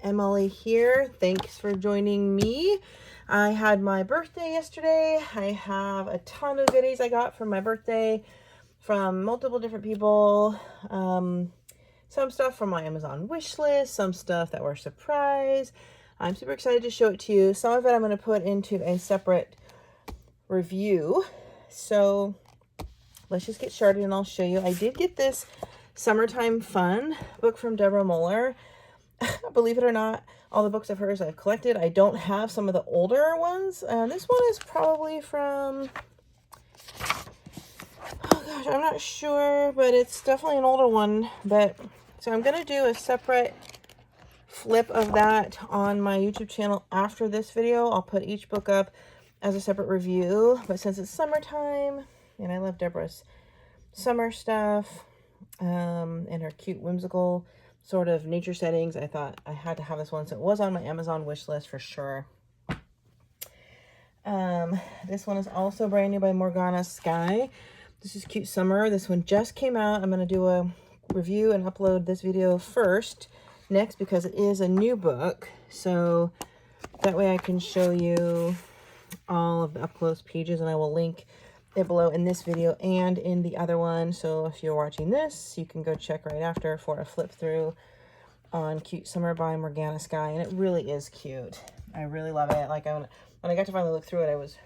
Emily here. Thanks for joining me. I had my birthday yesterday. I have a ton of goodies I got for my birthday from multiple different people. Some stuff from my Amazon wish list, some stuff that were a surprise. I'm super excited to show it to you. Some of it I'm going to put into a separate review. So let's just get started and I'll show you. I did get this Summertime Fun book from Deborah Muller. Believe it or not, all the books of hers I've collected. I don't have some of the older ones. This one is probably from, oh gosh, I'm not sure, but it's definitely an older one. But so I'm going to do a separate flip of that on my YouTube channel after this video. I'll put each book up as a separate review. But since it's summertime, and I love Deborah's summer stuff, and her cute, whimsical sort of nature settings, I thought I had to have this one. So it was on my Amazon wish list for sure. This one is also brand new by Morgana Sky. This is Cute Summer. This one just came out. I'm going to do a review and upload this video next because it is a new book. So that way I can show you all of the up close pages, and I will link it below in this video and in the other one. So if you're watching this, you can go check right after for a flip through on Cute Summer by Morgana Sky. And it really is cute. I really love it. Like when I got to finally look through it, I was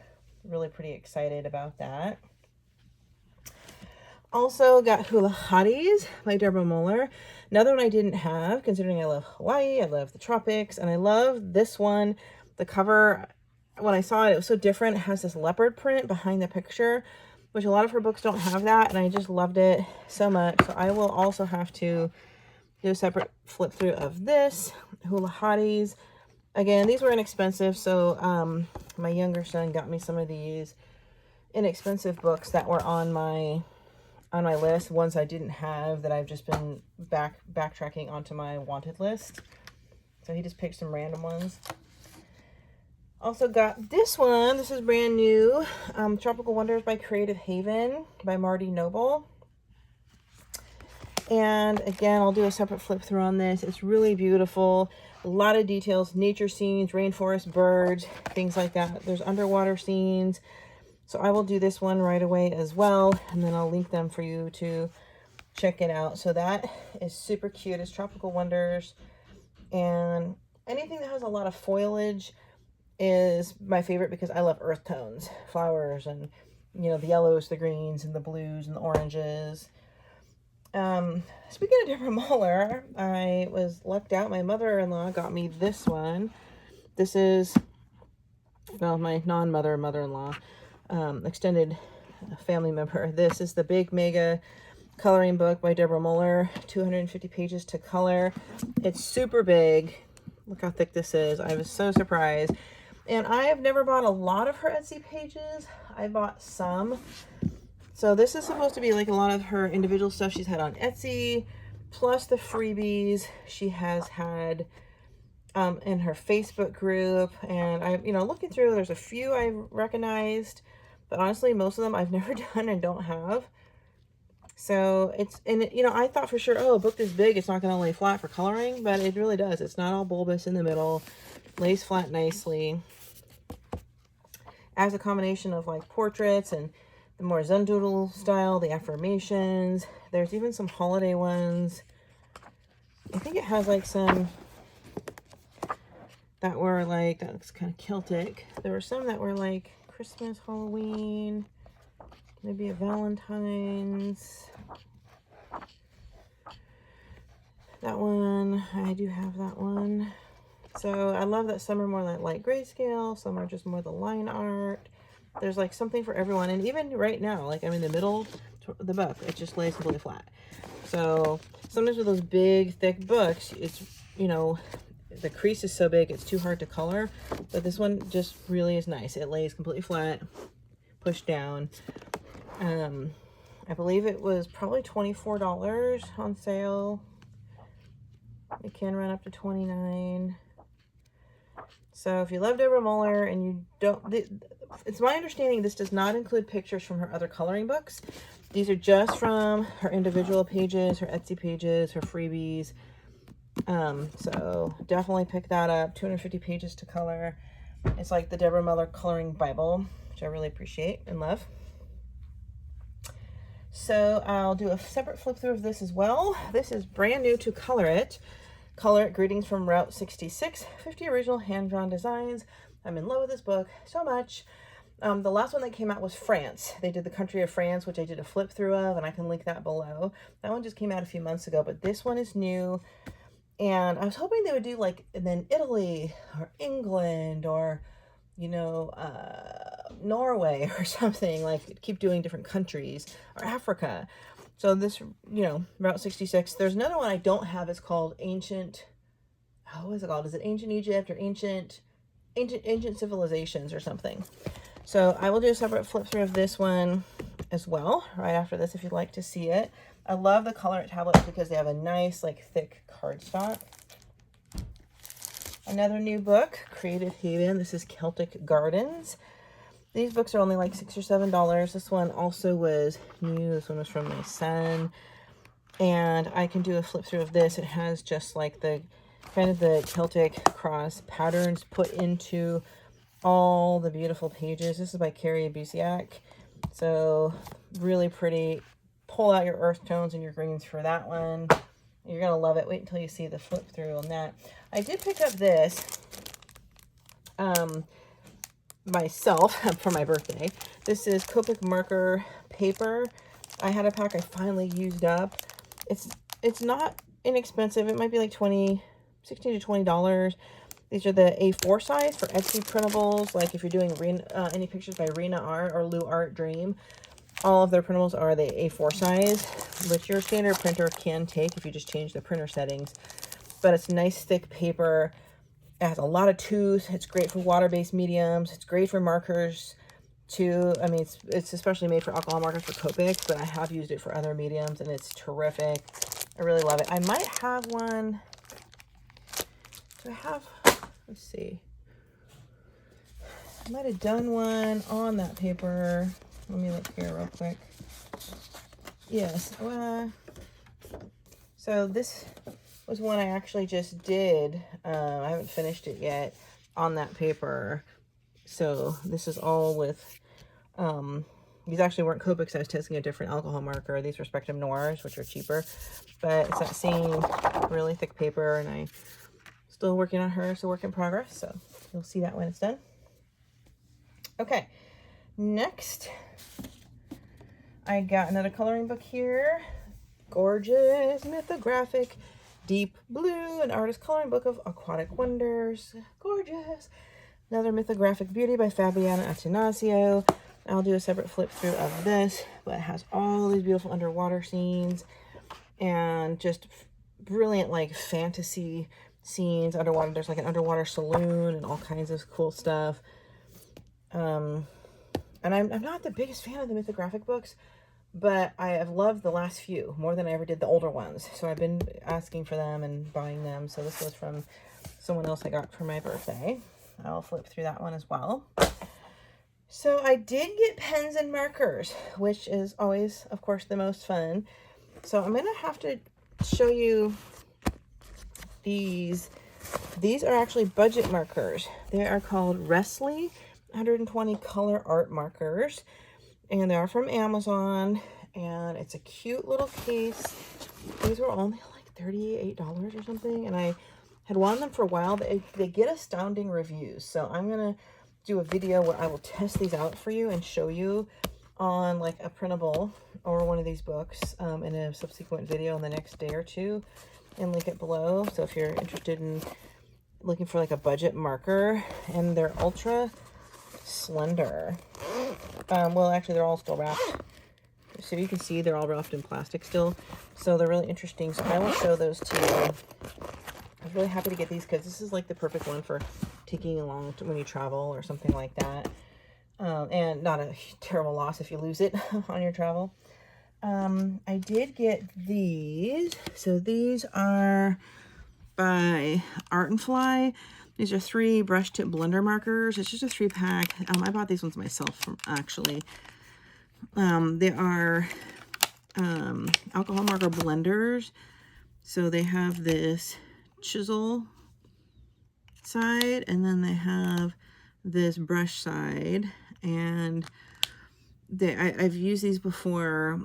really pretty excited about that. Also got Hula Hotties by Deborah Muller. Another one I didn't have, considering I love Hawaii, I love the tropics, and I love this one. The cover, when I saw it, it was so different. It has this leopard print behind the picture, which a lot of her books don't have that, and I just loved it so much. So I will also have to do a separate flip through of this. Hula Hotties. Again, these were inexpensive, so my younger son got me some of these inexpensive books that were on my list, ones I didn't have that I've just been backtracking onto my wanted list. So he just picked some random ones. Also got this one. This is brand new. Tropical Wonders by Creative Haven by Marty Noble. And again, I'll do a separate flip through on this. It's really beautiful. A lot of details, nature scenes, rainforest, birds, things like that. There's underwater scenes. So I will do this one right away as well. And then I'll link them for you to check it out. So that is super cute. It's Tropical Wonders. And anything that has a lot of foliage is my favorite because I love earth tones, flowers, and the yellows, the greens, and the blues, and the oranges. Speaking of Deborah Muller, I was lucked out. My mother-in-law got me this one. This is, well, my mother-in-law, extended family member. This is the big mega coloring book by Deborah Muller, 250 pages to color. It's super big. Look how thick this is. I was so surprised. And I have never bought a lot of her Etsy pages. I bought some. So this is supposed to be like a lot of her individual stuff she's had on Etsy, plus the freebies she has had in her Facebook group. And I, looking through, there's a few I recognized, but honestly, most of them I've never done and don't have. So I thought for sure, oh, a book this big, it's not going to lay flat for coloring, but it really does. It's not all bulbous in the middle, lays flat nicely. As a combination of like portraits and the more Zen doodle style, the affirmations. There's even some holiday ones. I think it has like some that were like, that looks kind of Celtic. There were some that were like Christmas, Halloween, maybe a Valentine's. That one, I do have that one. So I love that some are more like light grayscale, some are just more the line art. There's like something for everyone. And even right now, like I'm in the middle of the book, it just lays completely flat. So sometimes with those big, thick books, it's, the crease is so big, it's too hard to color. But this one just really is nice. It lays completely flat, pushed down. I believe it was probably $24 on sale. It can run up to $29. So if you love Deborah Muller and you don't, it's my understanding this does not include pictures from her other coloring books. These are just from her individual pages, her Etsy pages, her freebies. So definitely pick that up. 250 pages to color. It's like the Deborah Muller coloring Bible, which I really appreciate and love. So I'll do a separate flip through of this as well. This is brand new to Color It. Color It, greetings from Route 66, 50 original hand-drawn designs. I'm in love with this book so much. The last one that came out was France. They did the country of France, which I did a flip through of, and I can link that below. That one just came out a few months ago, but this one is new. And I was hoping they would do like, and then Italy or England or, you know, Norway or something, like keep doing different countries, or Africa. So this, you know, Route 66. There's another one I don't have. It's called Ancient, what is it called? Is it Ancient Egypt or Ancient Civilizations or something? So I will do a separate flip through of this one as well, right after this, if you'd like to see it. I love the Color It tablets because they have a nice, like, thick cardstock. Another new book, Creative Haven. This is Celtic Gardens. These books are only like $6 or $7. This one also was new. This one was from my son. And I can do a flip through of this. It has just like the kind of the Celtic cross patterns put into all the beautiful pages. This is by Carrie Busiak. So really pretty. Pull out your earth tones and your greens for that one. You're going to love it. Wait until you see the flip through on that. I did pick up this myself for my birthday. This is Copic Marker paper. I had a pack I finally used up. It's not inexpensive. It might be like $16 to $20. These are the A4 size for Etsy printables. Like if you're doing any pictures by Rena Art or Lou Art Dream, all of their printables are the A4 size, which your standard printer can take if you just change the printer settings. But it's nice thick paper. It has a lot of tooth. It's great for water-based mediums. It's great for markers too. I mean, it's especially made for alcohol markers for Copics, but I have used it for other mediums and it's terrific. I really love it. I might have one. Do I have, let's see. I might have done one on that paper. Let me look here real quick. Yes. So this was one I actually just did. I haven't finished it yet on that paper. So this is all with, these actually weren't Copics. I was testing a different alcohol marker. These were Spectrum Noirs, which are cheaper. But it's that same really thick paper, and I'm still working on her. It's a work in progress. So you'll see that when it's done. Okay. Next, I got another coloring book here. Gorgeous mythographic deep blue, an artist coloring book of aquatic wonders. Gorgeous. Another Mythographic Beauty by Fabiana Attanasio. I'll do a separate flip through of this, but it has all these beautiful underwater scenes and just brilliant like fantasy scenes underwater. There's like an underwater saloon and all kinds of cool stuff. And I'm not the biggest fan of the mythographic books, but I have loved the last few more than I ever did the older ones. So I've been asking for them and buying them. So this was from someone else I got for my birthday. I'll flip through that one as well. So I did get pens and markers, which is always, of course, the most fun. So I'm going to have to show you these. These are actually budget markers. They are called Wrestley 120 color art markers, and they are from Amazon, and it's a cute little case. These were only like $38 or something, and I had wanted them for a while. They get astounding reviews, so I'm gonna do a video where I will test these out for you and show you on like a printable or one of these books in a subsequent video in the next day or two, and link it below. So if you're interested in looking for like a budget marker, and they're ultra slender. Well, actually, they're all still wrapped. So you can see they're all wrapped in plastic still. So they're really interesting. So I will show those to you. I was really happy to get these because this is like the perfect one for taking along when you travel or something like that. And not a terrible loss if you lose it on your travel. I did get these. So these are by Art and Fly. These are 3 brush tip blender markers. It's just a 3-pack. I bought these ones myself from actually. They are alcohol marker blenders. So they have this chisel side, and then they have this brush side, and I've used these before.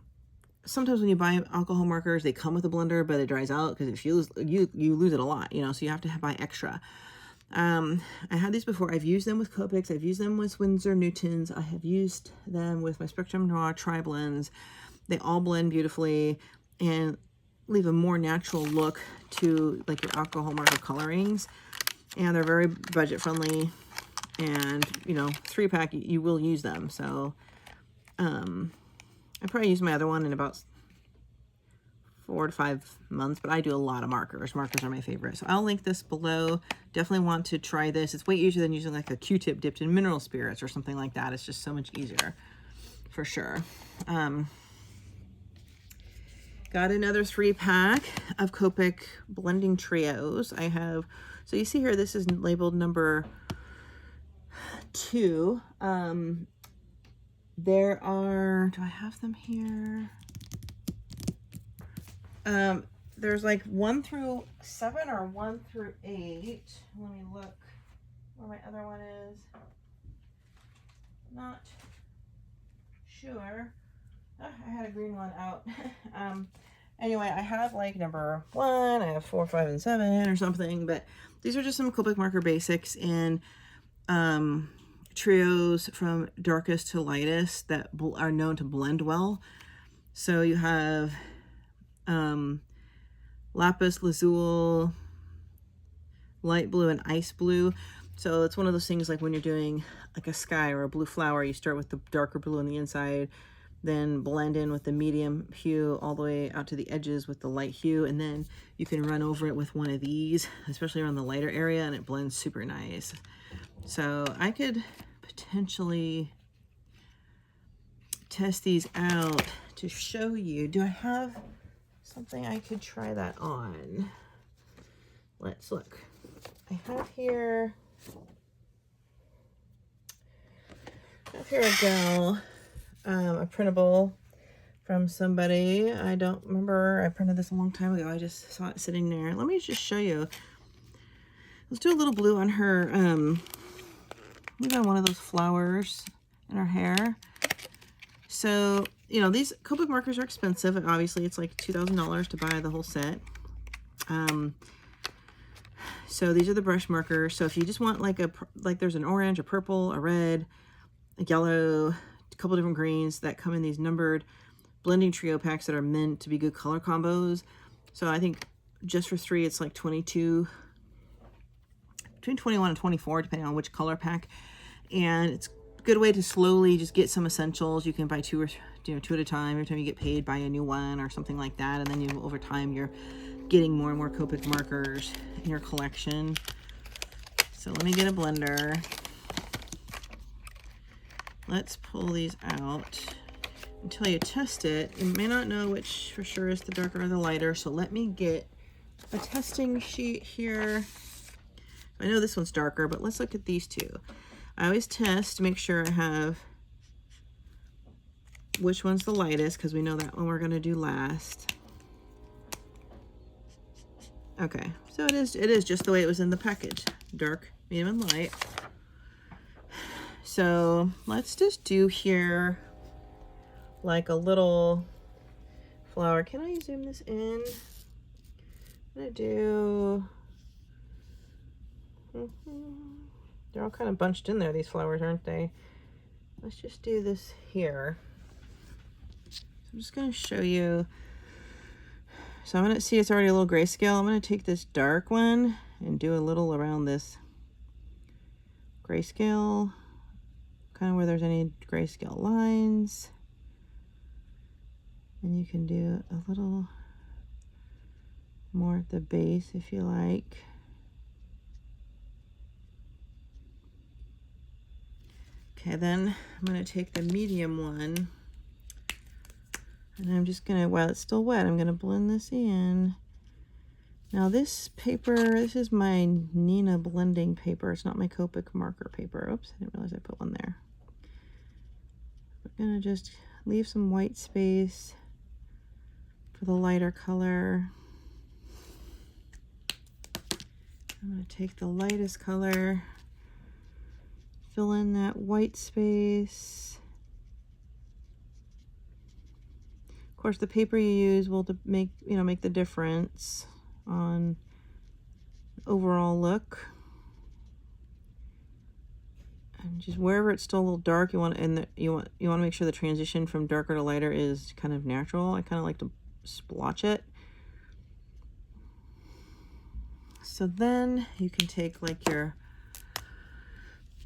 Sometimes when you buy alcohol markers, they come with a blender, but it dries out because if you lose it a lot, you know, so you have to buy extra. I had these before. I've used them with Copics. I've used them with Winsor Newtons. I have used them with my Spectrum Noir tri-blends. They all blend beautifully and leave a more natural look to like your alcohol marker colorings. And they're very budget friendly, and you know, 3-pack, you will use them. So I probably use my other one in about 4 to 5 months, but I do a lot of markers. Markers are my favorite. So I'll link this below. Definitely want to try this. It's way easier than using like a Q-tip dipped in mineral spirits or something like that. It's just so much easier for sure. Got another 3-pack of Copic blending trios. I have, so you see here, this is labeled number 2. There are, do I have them here? There's like 1 through 7 or 1 through 8. Let me look where my other one is. Not sure. Oh, I had a green one out. Anyway, I have like number 1, I have 4, 5, and 7 or something, but these are just some Copic marker basics in trios from darkest to lightest that are known to blend well. So you have lapis lazuli, light blue, and ice blue. So it's one of those things like when you're doing like a sky or a blue flower, you start with the darker blue on the inside, then blend in with the medium hue all the way out to the edges with the light hue, and then you can run over it with one of these, especially around the lighter area, and it blends super nice. So I could potentially test these out to show you. Do I have something I could try that on? Let's look. I have here a gal, a printable from somebody. I don't remember. I printed this a long time ago. I just saw it sitting there. Let me just show you. Let's do a little blue on her. We got one of those flowers in her hair. So, you know, these Copic markers are expensive, and obviously it's like $2,000 to buy the whole set. So these are the brush markers. So if you just want like there's an orange, a purple, a red, a yellow, a couple different greens that come in these numbered blending trio packs that are meant to be good color combos. So I think just for 3, it's like 22, between 21 and 24, depending on which color pack. And it's a good way to slowly just get some essentials. You can buy 2 at a time. Every time you get paid, buy a new one or something like that. And then over time, you're getting more and more Copic markers in your collection. So let me get a blender. Let's pull these out. Until you test it, you may not know which for sure is the darker or the lighter. So let me get a testing sheet here. I know this one's darker, but let's look at these two. I always test to make sure I have which one's the lightest, because we know that one we're going to do last. Okay, so it is just the way it was in the package. Dark, medium, and light. So let's just do here like a little flower. Can I zoom this in? I'm going to do... They're all kind of bunched in there, these flowers, aren't they? Let's just do this here. So I'm just going to show you. So I'm going to see it's already a little grayscale. I'm going to take this dark one and do a little around this grayscale, kind of where there's any grayscale lines. And you can do a little more at the base if you like. Okay, then I'm going to take the medium one, and I'm just going to, while it's still wet, I'm going to blend this in. Now this paper, this is my Nina blending paper. It's not my Copic marker paper. Oops, I didn't realize I put one there. I'm going to just leave some white space for the lighter color. I'm going to take the lightest color, fill in that white space. Of course, the paper you use will make the difference on the overall look. And just wherever it's still a little dark, you want to make sure the transition from darker to lighter is kind of natural. I kind of like to splotch it. So then you can take like your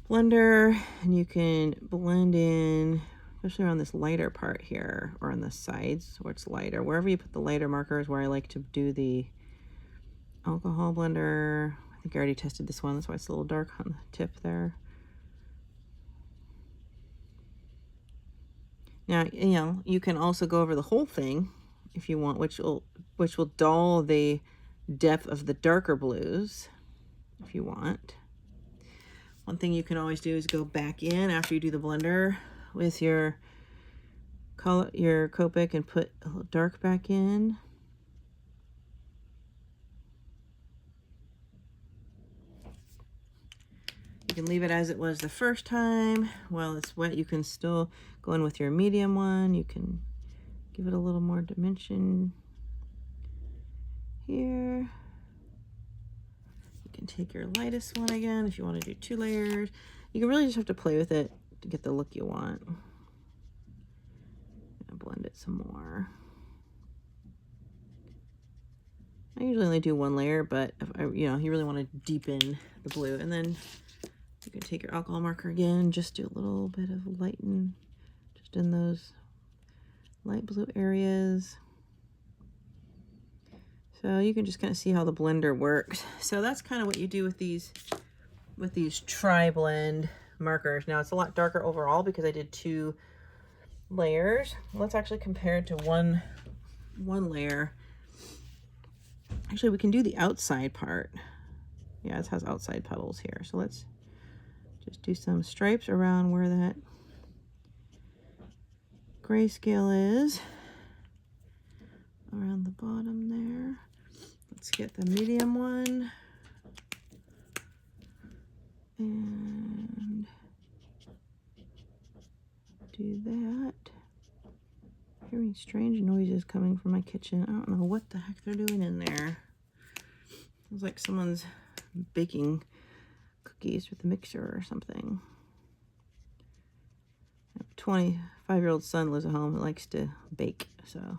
blender and you can blend in, especially around this lighter part here, or on the sides where it's lighter. Wherever you put the lighter marker is where I like to do the alcohol blender. I think I already tested this one, that's why it's a little dark on the tip there. Now, you can also go over the whole thing if you want, which will dull the depth of the darker blues if you want. One thing you can always do is go back in after you do the blender with your Copic and put a little dark back in. You can leave it as it was the first time. While it's wet, you can still go in with your medium one. You can give it a little more dimension here. You can take your lightest one again if you want to do 2 layers. You can really just have to play with it to get the look you want. I'll blend it some more. I usually only do 1 layer, but if you really want to deepen the blue, and then you can take your alcohol marker again, just do a little bit of lighten just in those light blue areas. So you can just kind of see how the blender works. So that's kind of what you do with these tri-blend markers. Now it's a lot darker overall because I did 2 layers. Let's actually compare it to one layer. Actually, we can do the outside part. Yeah, it has outside petals here. So let's just do some stripes around where that grayscale is, around the bottom there. Let's get the medium one and do that. Hearing strange noises coming from my kitchen. I don't know what the heck they're doing in there. It's like someone's baking cookies with a mixer or something. A 25-year-old son lives at home who likes to bake, so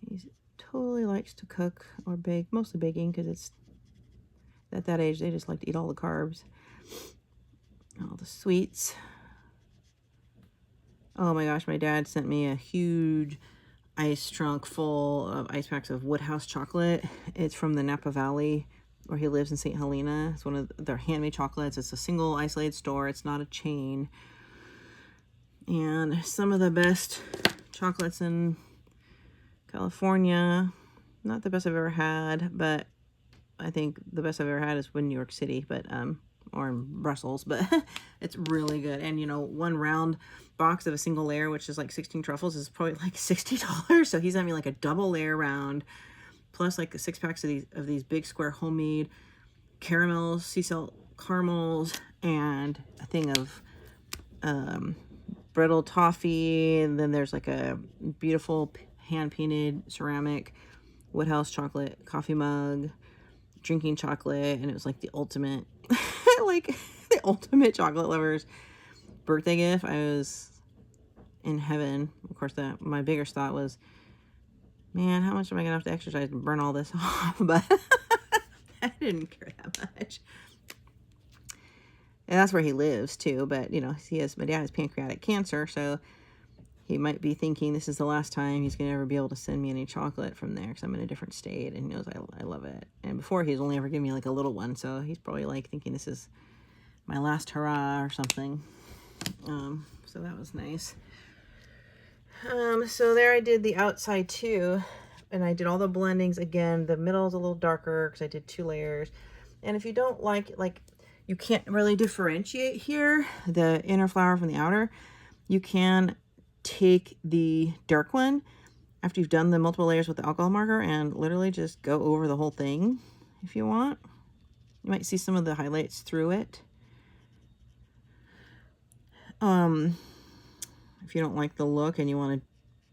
he totally likes to cook or bake, mostly baking because it's at that age they just like to eat all the carbs, all the sweets. Oh my gosh, my dad sent me a huge ice trunk full of ice packs of Woodhouse chocolate. It's from the Napa Valley where he lives in St. Helena. It's one of their handmade chocolates. It's a single isolated store. It's not a chain. And some of the best chocolates in California. Not the best I've ever had, but I think the best I've ever had is in New York City, but or in Brussels, but it's really good. And one round box of a single layer, which is like 16 truffles, is probably like $60. So he's sent me like a double layer round, plus like 6 packs of these big square homemade caramels, sea salt caramels, and a thing of brittle toffee. And then there's like a beautiful hand painted ceramic Woodhouse chocolate coffee mug, drinking chocolate, and it was like the ultimate like the ultimate chocolate lover's birthday gift. I was in heaven. Of course, my biggest thought was, man, how much am I gonna have to exercise and burn all this off? But I didn't care that much. And that's where he lives too. But my dad has pancreatic cancer, so he might be thinking this is the last time he's gonna ever be able to send me any chocolate from there because I'm in a different state, and he knows I love it. And before, he's only ever given me like a little one, so he's probably like thinking this is my last hurrah or something. So that was nice. So there I did the outside too, and I did all the blendings again. The middle is a little darker because I did 2 layers. And if you don't like you can't really differentiate here the inner flower from the outer, you can take the dark one after you've done the multiple layers with the alcohol marker and literally just go over the whole thing if you want. You might see some of the highlights through it. If you don't like the look and you want to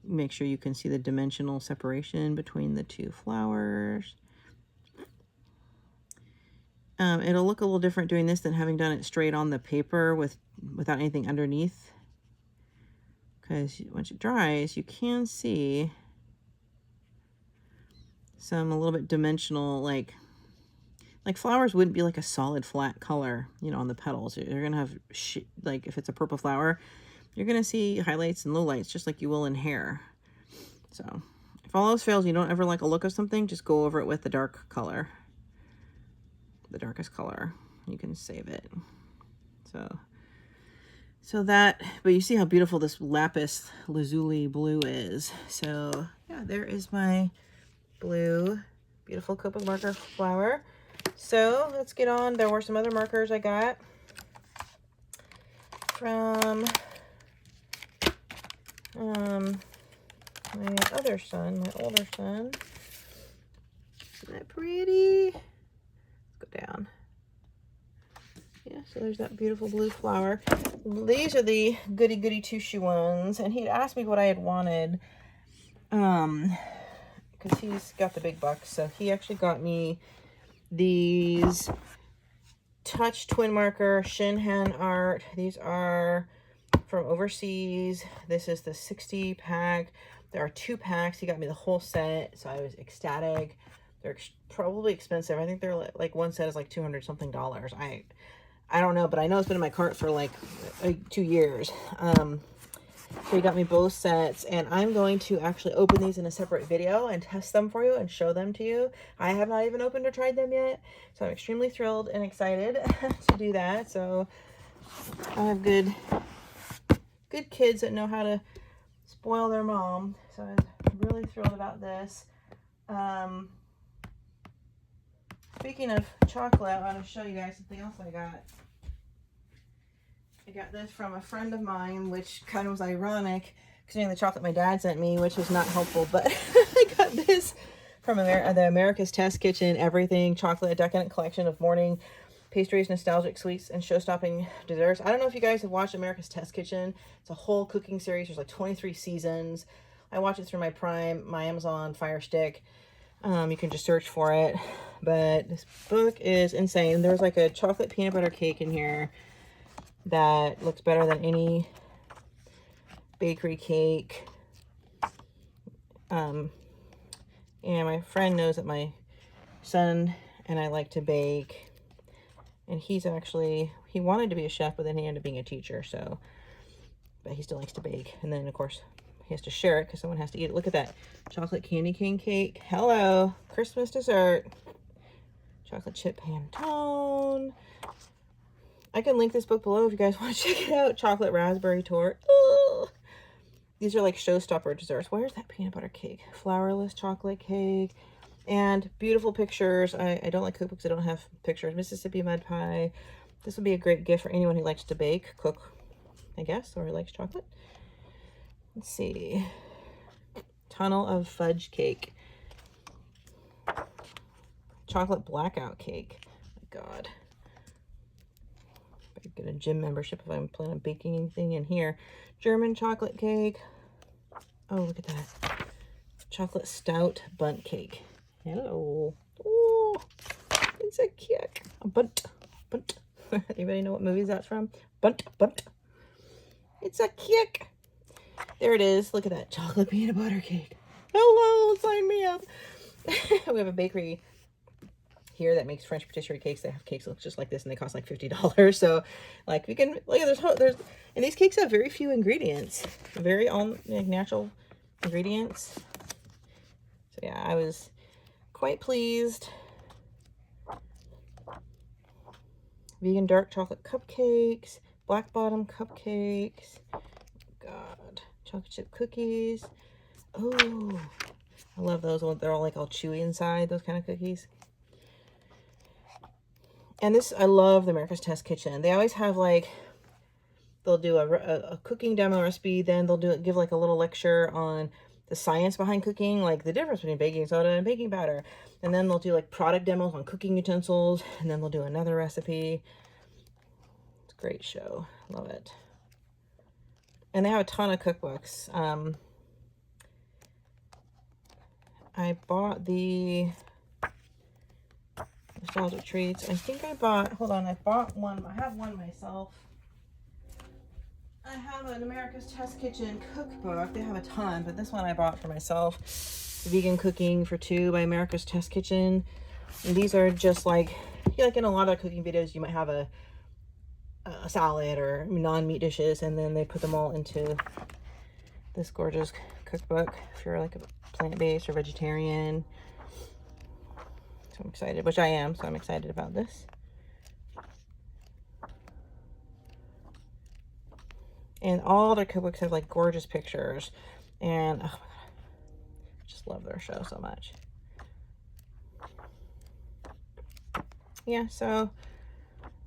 make sure you can see the dimensional separation between the two flowers. It'll look a little different doing this than having done it straight on the paper without anything underneath. Because once it dries, you can see some a little bit dimensional, like flowers wouldn't be like a solid flat color, you know, on the petals. You're going to have, like if it's a purple flower, you're going to see highlights and lowlights just like you will in hair. So if all else fails, you don't ever like a look of something, just go over it with the dark color. The darkest color. You can save it. So that, but you see how beautiful this lapis lazuli blue is. So yeah, there is my blue, beautiful Copic marker flower. So let's get on. There were some other markers I got from my other son, my older son. Isn't that pretty? Let's go down. Yeah, so there's that beautiful blue flower. These are the goody goody two-shoe ones, and he'd asked me what I had wanted, because he's got the big bucks. So he actually got me these Touch Twin Marker Shinhan art. These are from overseas. This is the 60 pack. There are 2 packs. He got me the whole set, so I was ecstatic. They're probably expensive. I think they're like one set is like $200 something. I don't know, but I know it's been in my cart for like 2 years. So he got me both sets, and I'm going to actually open these in a separate video and test them for you and show them to you. I have not even opened or tried them yet, so I'm extremely thrilled and excited to do that. So I have good kids that know how to spoil their mom, so I'm really thrilled about this. Speaking of chocolate, I want to show you guys something else I got. I got this from a friend of mine, which kind of was ironic considering the chocolate my dad sent me, which was not helpful, but I got this from the America's Test Kitchen Everything Chocolate Decadent Collection of Morning Pastries, Nostalgic Sweets, and Show-Stopping Desserts. I don't know if you guys have watched America's Test Kitchen. It's a whole cooking series. There's like 23 seasons. I watch it through my Prime, my Amazon Fire Stick. You can just search for it. But this book is insane. There's like a chocolate peanut butter cake in here that looks better than any bakery cake. And my friend knows that my son and I like to bake. And he wanted to be a chef, but then he ended up being a teacher. So, but he still likes to bake. And then, of course, he has to share it because someone has to eat it. Look at that chocolate candy cane cake. Hello, Christmas dessert. Chocolate chip Pantone. I can link this book below if you guys want to check it out. Chocolate raspberry tort. Ugh. These are like showstopper desserts. Where's that peanut butter cake? Flourless chocolate cake. And beautiful pictures. I don't like cookbooks that don't have pictures. Mississippi mud pie. This would be a great gift for anyone who likes to bake, cook, I guess, or likes chocolate. Let's see. Tunnel of fudge cake. Chocolate blackout cake. Oh my God. I could get a gym membership if I'm planning on baking anything in here. German chocolate cake. Oh, look at that. Chocolate stout bundt cake. Hello. Oh, it's a cake. A bundt. Anybody know what movies that's from? Bundt. It's a cake. There it is. Look at that chocolate peanut butter cake. Hello, sign me up. We have a bakery here that makes French patisserie cakes. They have cakes that look just like this, and they cost like $50. So, like, we can look at and these cakes have very few ingredients, very all like natural ingredients. So yeah, I was quite pleased. Vegan dark chocolate cupcakes, black bottom cupcakes. Oh God, chocolate chip cookies. Oh, I love those. They're all like all chewy inside. Those kind of cookies. And this, I love the America's Test Kitchen. They always have like, they'll do a cooking demo recipe, then they'll give like a little lecture on the science behind cooking, like the difference between baking soda and baking powder. And then they'll do like product demos on cooking utensils, and then they'll do another recipe. It's a great show. Love it. And they have a ton of cookbooks. I bought the Nostalgia Treats. I think I bought, hold on, I bought one. I have one myself. I have an America's Test Kitchen cookbook. They have a ton, but this one I bought for myself. Vegan Cooking for Two by America's Test Kitchen. And these are just like in a lot of cooking videos, you might have a salad or non-meat dishes, and then they put them all into this gorgeous cookbook if you're like a plant-based or vegetarian. So I'm excited, which I am, so I'm excited about this. And all their cookbooks have like gorgeous pictures, and oh my God, I just love their show so much. Yeah, so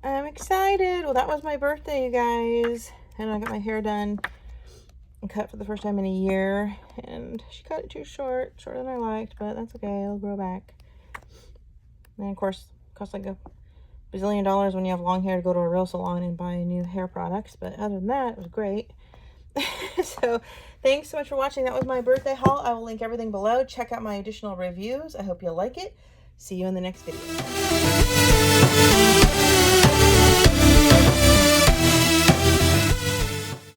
I'm excited. Well, that was my birthday, you guys, and I got my hair done and cut for the first time in a year, and she cut it too shorter than I liked, but that's okay, it'll grow back. And of course, it costs like a bazillion dollars when you have long hair to go to a real salon and buy new hair products, but other than that, it was great. So thanks so much for watching. That was my birthday haul. I will link everything below. Check out my additional reviews. I hope you'll like it. See you in the next video.